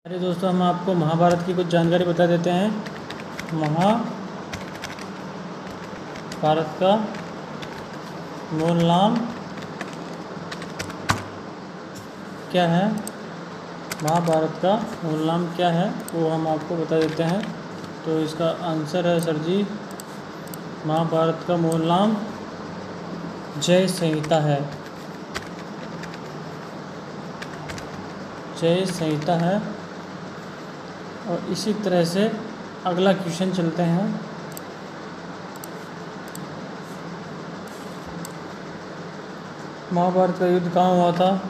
अरे दोस्तों, हम आपको महाभारत की कुछ जानकारी बता देते हैं। महाभारत का मूल नाम क्या है? महाभारत का मूल नाम क्या है वो हम आपको बता देते हैं। तो इसका आंसर है सर जी, महाभारत का मूल नाम जय संहिता है। जय संहिता है। और इसी तरह से अगला क्वेश्चन चलते हैं। महाभारत का युद्ध कहाँ हुआ था?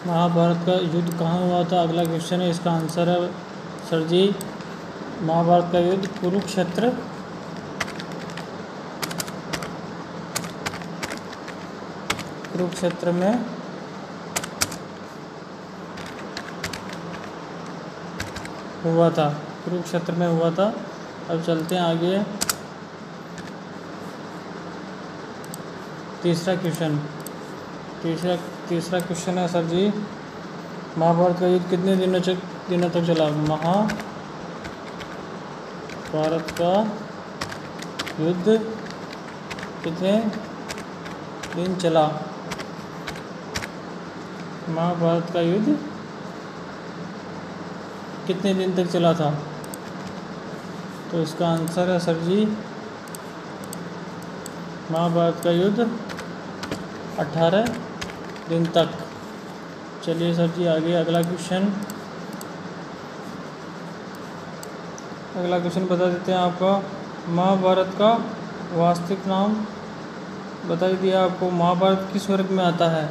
महाभारत का युद्ध कहाँ हुआ था, अगला क्वेश्चन है। इसका आंसर है सर जी, महाभारत का युद्ध कुरुक्षेत्र में हुआ था। कुरुक्षेत्र में हुआ था। अब चलते हैं आगे। तीसरा क्वेश्चन है सर जी, महाभारत का युद्ध कितने दिनों तक चला? महाभारत का युद्ध कितने दिन चला? महाभारत का युद्ध कितने दिन तक चला था? तो इसका आंसर है सर जी, महाभारत का युद्ध 18 दिन तक। चलिए सर जी आगे अगला क्वेश्चन बता देते हैं आपका। महाभारत का वास्तविक नाम बता दिया आपको। महाभारत किस वर्ग में आता है?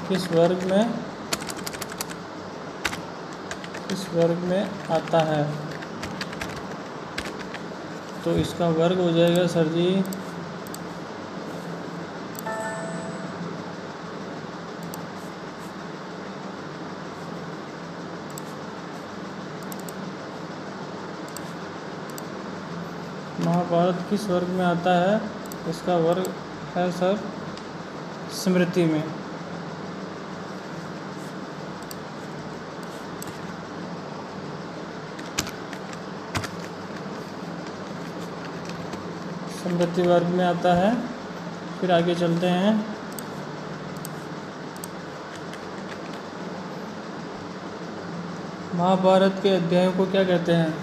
किस वर्ग में आता है? तो इसका वर्ग हो जाएगा सर जी, महाभारत किस वर्ग में आता है? इसका वर्ग है सर स्मृति में। स्मृति वर्ग में आता है। फिर आगे चलते हैं। महाभारत के अध्यायों को क्या कहते हैं?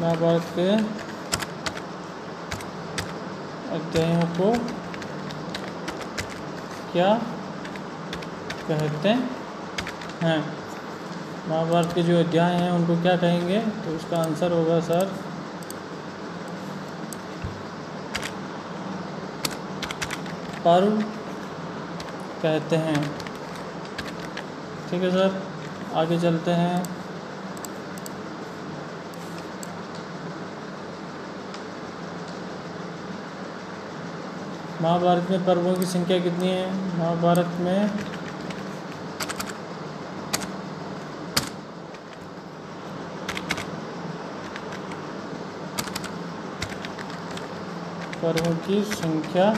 महाभारत के अध्यायों को क्या कहते हैं? महाभारत के जो अध्याय हैं उनको क्या कहेंगे? तो उसका आंसर होगा सर पर्व कहते हैं। ठीक है सर, आगे चलते हैं। महाभारत में पर्वों की संख्या कितनी है? महाभारत में पर्वों की संख्या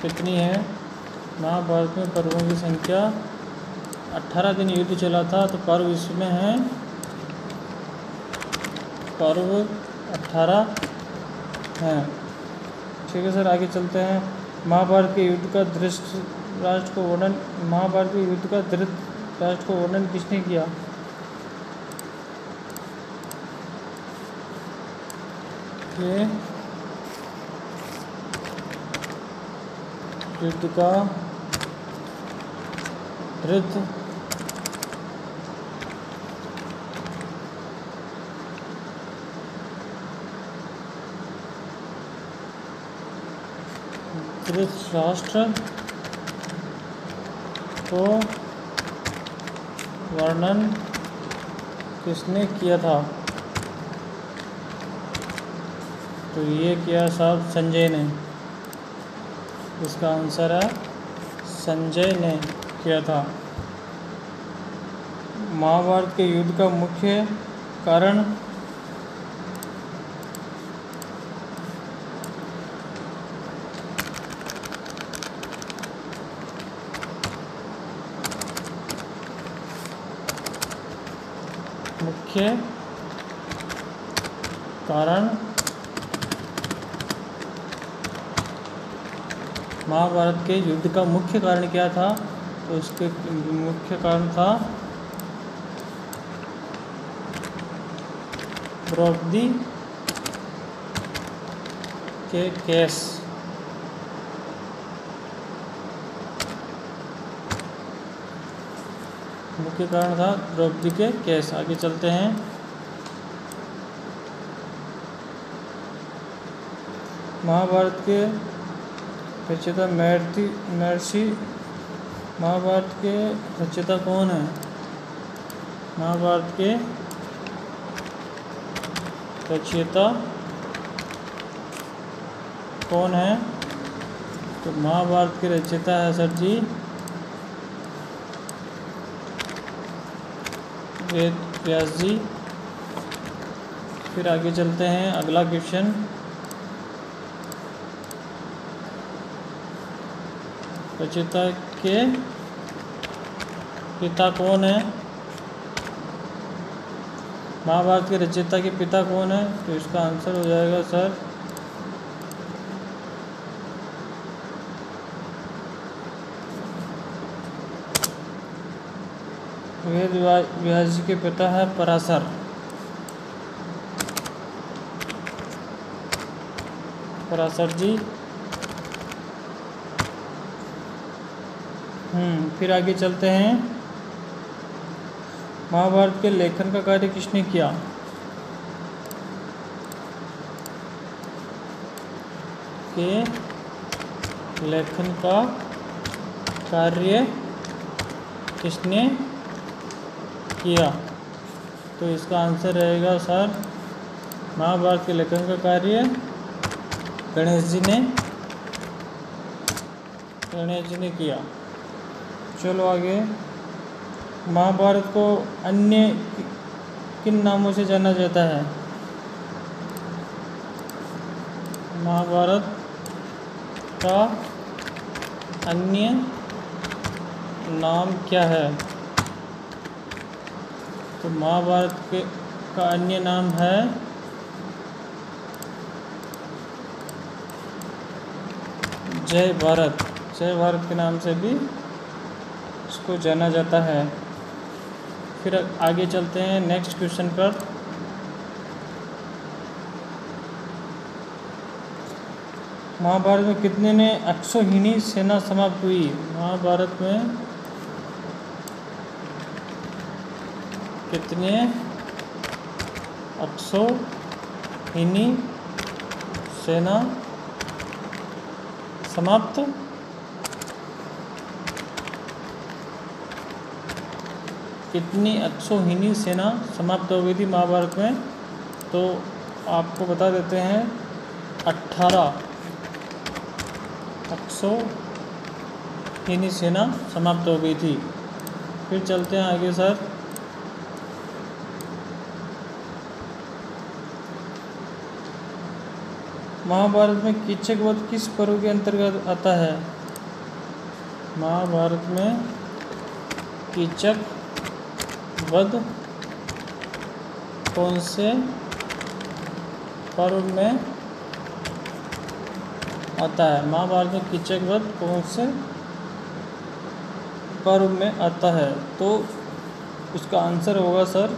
कितनी है? महाभारत में पर्वों की संख्या 18 दिन युद्ध चला था, तो पर्व इसमें है पर्व 18 हैं। ठीक है सर, आगे चलते हैं। महाभारत के युद्ध का धृतराष्ट्र को वर्णन किसने किया? ये युद्ध का धृतराष्ट्र को वर्णन किसने किया था? तो ये किया साहब संजय ने। इसका आंसर है संजय ने किया था। महाभारत के युद्ध का मुख्य कारण? मुख्य कारण महाभारत के युद्ध का मुख्य कारण क्या था? तो उसके मुख्य कारण था द्रौपदी के केस। मुख्य कारण था द्रौपदी के केस। आगे चलते हैं। महाभारत के रचयिता महर्षि महाभारत के रचयिता कौन है? महाभारत के रचयिता कौन है? तो महाभारत के रचयिता है सर जी वेद व्यास जी। फिर आगे चलते हैं। अगला क्वेश्चन, रचयिता के पिता कौन है? महाभारत के रचयिता के पिता कौन है? तो इसका आंसर हो जाएगा सर वेद व्यास जी के पिता है पराशर। पराशर जी। फिर आगे चलते हैं। महाभारत के लेखन का कार्य किसने किया? के लेखन का कार्य किसने किया? तो इसका आंसर रहेगा सर महाभारत के लेखन का कार्य गणेश जी ने किया। चलो आगे। महाभारत को अन्य किन नामों से जाना जाता है? महाभारत का अन्य नाम क्या है? तो महाभारत का अन्य नाम है जय भारत। जय भारत के नाम से भी इसको जाना जाता है। फिर आगे चलते हैं नेक्स्ट क्वेश्चन पर। महाभारत में कितने ने अक्षौहिणी सेना समाप्त हुई? महाभारत में कितने अक्षौहिणी सेना समाप्त कितनी अक्षौहिणी सेना समाप्त हो गई थी महाभारत में? तो आपको बता देते हैं 18 अक्षौहिणी सेना समाप्त हो गई थी। फिर चलते हैं आगे सर। महाभारत में कीचक वध किस पर्व के अंतर्गत आता है? महाभारत में कीचक वध कौन से पर्व में आता है? महाभारत में कीचक वध कौन से पर्व में आता है? तो इसका आंसर होगा सर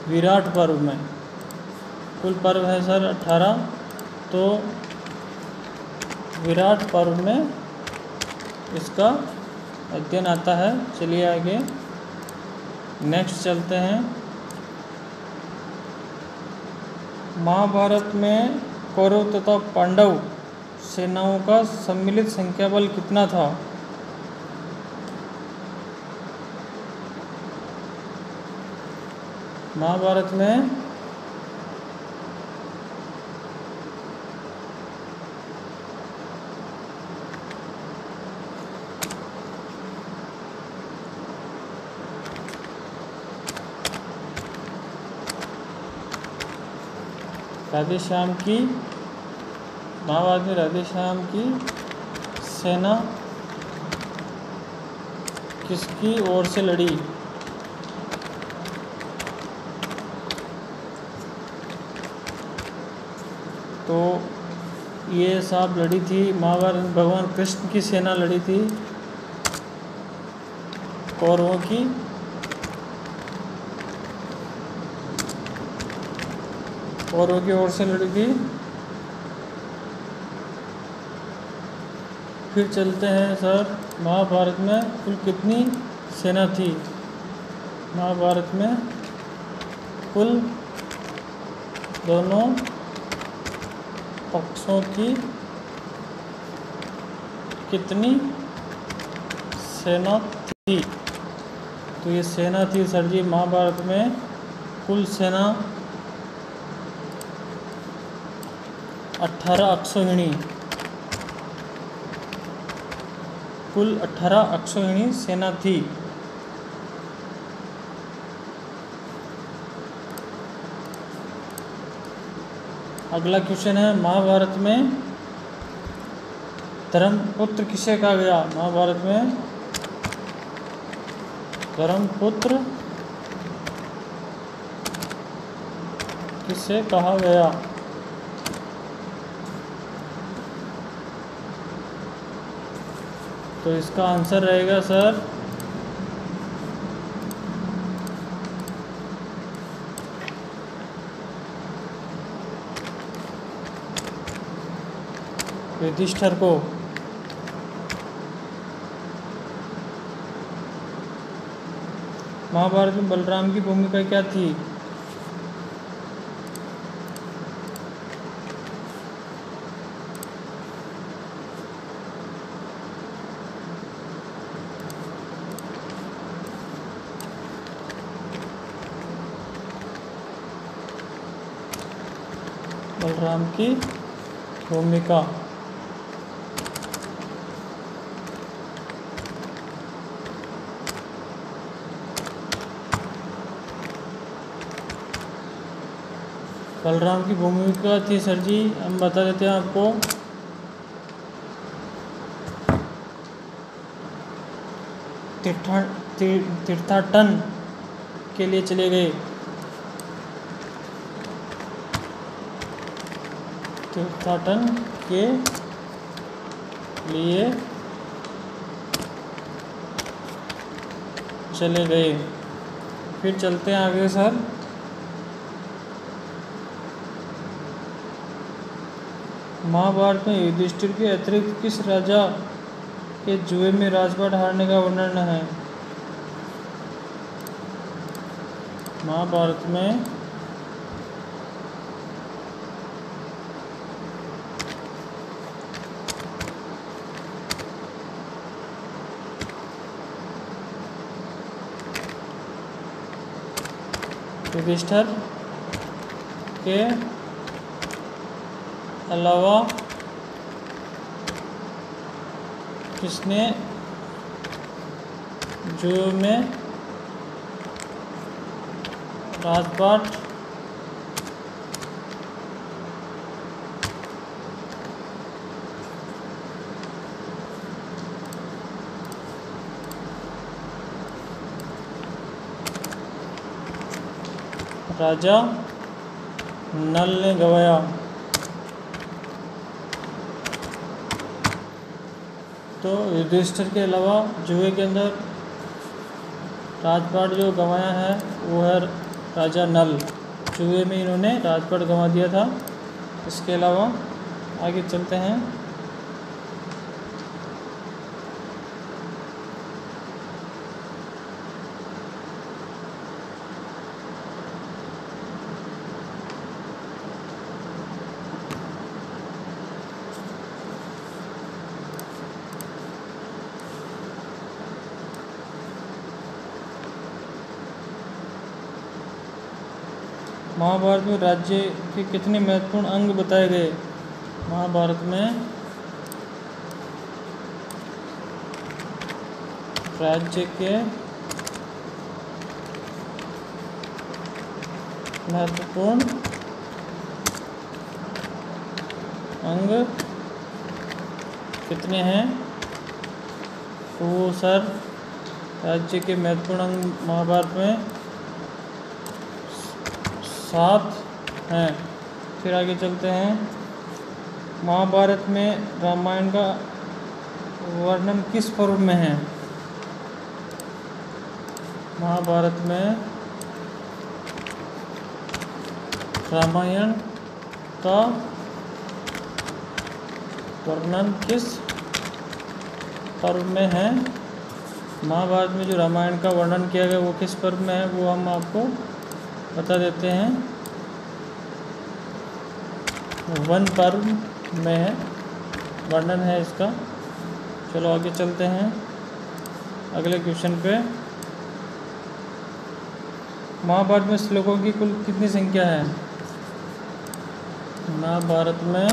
विराट पर्व में। कुल पर्व है सर 18, तो विराट पर्व में इसका अध्ययन आता है। चलिए आगे नेक्स्ट चलते हैं। महाभारत में कौरव तथा पांडव सेनाओं का सम्मिलित संख्या बल कितना था? महाभारत में राधेश्याम की सेना किसकी ओर से लड़ी? तो ये साहब लड़ी थी महाभारत भगवान कृष्ण की सेना लड़ी थी कौरवों की ओर से लड़ी थी। फिर चलते हैं सर, महाभारत में कुल कितनी सेना थी? महाभारत में कुल दोनों पक्षों की कितनी सेना थी? तो ये सेना थी सर जी महाभारत में कुल सेना 18 अक्षौहिणी, कुल 18 अक्षौहिणी सेना थी। अगला क्वेश्चन है, महाभारत में धर्मपुत्र किसे कहा गया? महाभारत में धर्मपुत्र किसे कहा गया? तो इसका आंसर रहेगा सर युधिष्ठिर को। महाभारत में बलराम की भूमिका क्या थी? बलराम की भूमिका थी सर जी, हम बता देते हैं आपको। तीर्थाटन के लिए चले गए। तीर्थाटन के लिए चले गए। फिर चलते हैं आगे सर, महाभारत में युधिष्ठिर के अतिरिक्त किस राजा के जुए में राजपाट हारने का वर्णन है? महाभारत में युधिष्ठिर के अलावा किसने जुए में राजपाट राजा नल ने गवाया? तो युधिष्ठिर के अलावा जुए के अंदर राजपाट जो गंवाया है वो है राजा नल। जुए में इन्होंने राजपाट गंवा दिया था। इसके अलावा आगे चलते हैं, महाभारत में राज्य के कितने महत्वपूर्ण अंग बताए गए? महाभारत में राज्य के महत्वपूर्ण अंग कितने हैं? तो सर राज्य के महत्वपूर्ण अंग महाभारत में 7 हैं। फिर आगे चलते हैं। महाभारत में रामायण का वर्णन किस पर्व में है? महाभारत में रामायण का वर्णन किस पर्व में है? महाभारत में जो रामायण का वर्णन किया गया वो किस पर्व में है, वो हम आपको बता देते हैं। वन पर्व में है, वर्णन है इसका। चलो आगे चलते हैं अगले क्वेश्चन पे। महाभारत में श्लोकों की कुल कितनी संख्या है? महाभारत में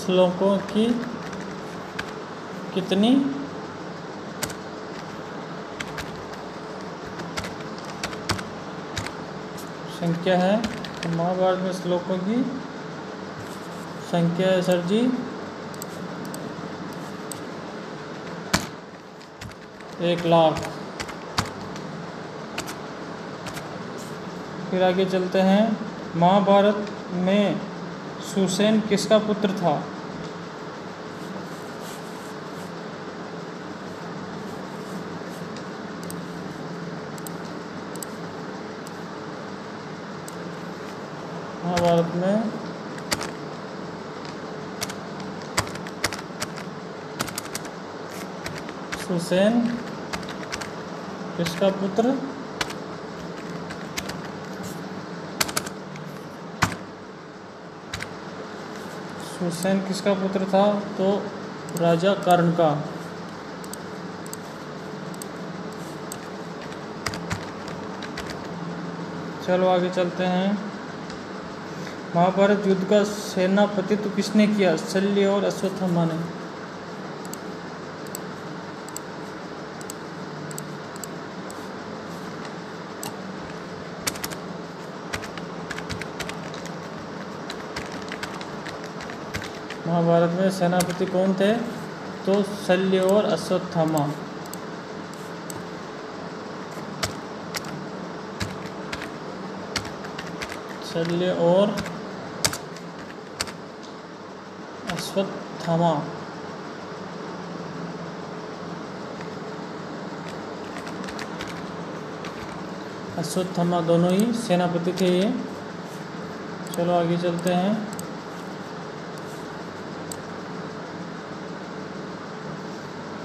श्लोकों की कितनी संख्या है? तो महाभारत में श्लोकों की संख्या है सर जी 1,00,000। फिर आगे चलते हैं। महाभारत में सुसेन किसका पुत्र था? महाभारत में सुसेन किसका पुत्र? सुसेन किसका पुत्र था? तो राजा कर्ण का। चलो आगे चलते हैं। महाभारत युद्ध का सेनापतित्व किसने किया? शल्य और अश्वत्थामा ने। महाभारत में सेनापति कौन थे? तो शल्य और अश्वत्थामा। शल्य और अश्वत्थामा। अश्वत्थामा दोनों ही सेनापति थे ये। चलो आगे चलते हैं।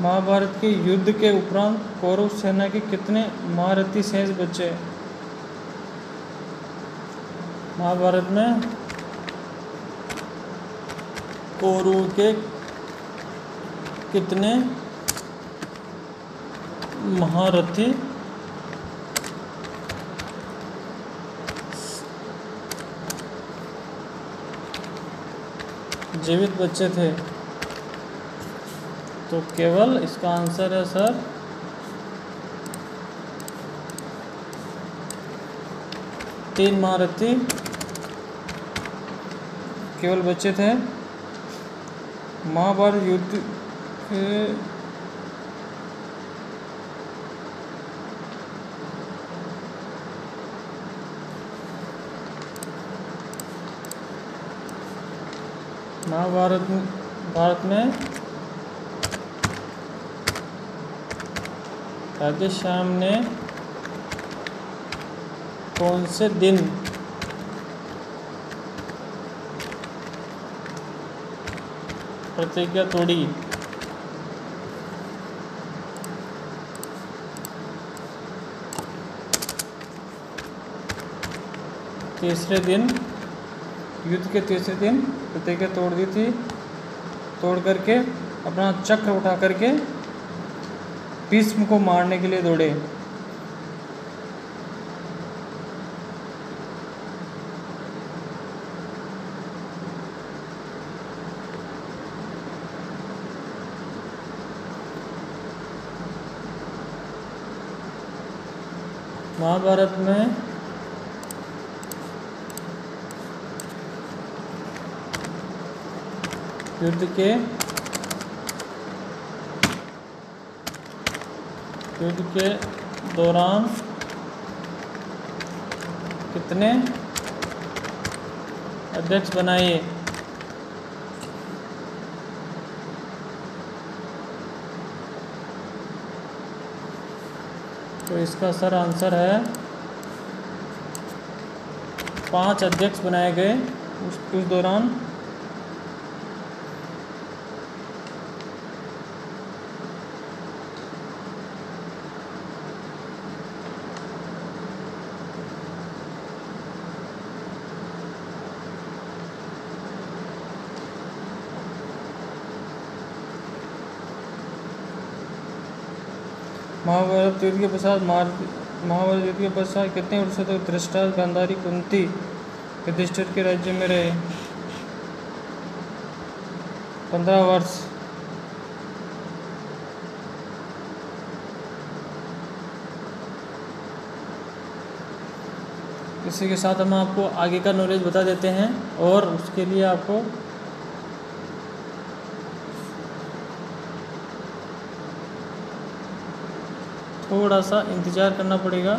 महाभारत के युद्ध के उपरांत कौरव सेना के कितने महारथी शेष बचे? महाभारत में कौरवों के कितने महारथी जीवित बचे थे? तो केवल इसका आंसर है सर 3 महारथी केवल बचे थे। महाभारत युद्ध के भारत में राधेश्याम ने कौन से दिन प्रतिज्ञा तोड़ी? तीसरे दिन, युद्ध के तीसरे दिन प्रतिज्ञा तोड़ दी थी। तोड़ करके अपना चक्र उठा करके भीष्म को मारने के लिए दौड़े। महाभारत में युद्ध के दौरान कितने अध्यक्ष बनाए? तो इसका सर आंसर है 5 अध्यक्ष बनाए गए उस दौरान। महाभारत युद्ध के पश्चात कितने वर्षों तक धृतराष्ट्र, गांधारी, कुंती युधिष्ठिर के राज्य में रहे? 15 वर्ष। इसी के साथ हम आपको आगे का नॉलेज बता देते हैं और उसके लिए आपको थोड़ा सा इंतज़ार करना पड़ेगा।